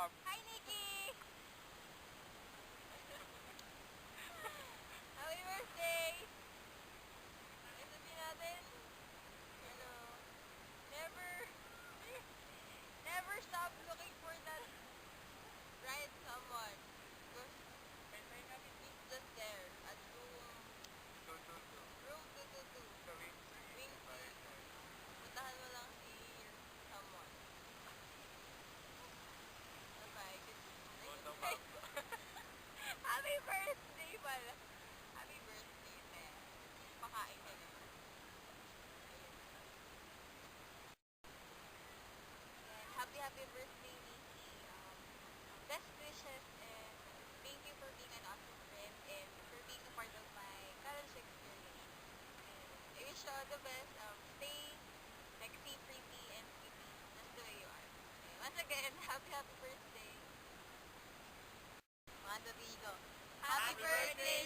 up. Hi, Nikki! Happy birthday! Ay, sabihin natin, hello. Never, never stop looking for that right someone. Because he's just there at Two, two, two. room 222. Sa wing 3. Wing 3. Puntahan mo lang si someone. Bye-bye. Moto map. Happy birthday pala. Happy birthday, man. Pakain ka naman. And happy birthday, Nikki. Best wishes and thank you for being an awesome friend and for being a part of my college experience. And I wish you all the best. Stay sexy, pretty, and sweetie just the way you are. Okay, once again, happy birthday. Mando Vigo. Happy birthday,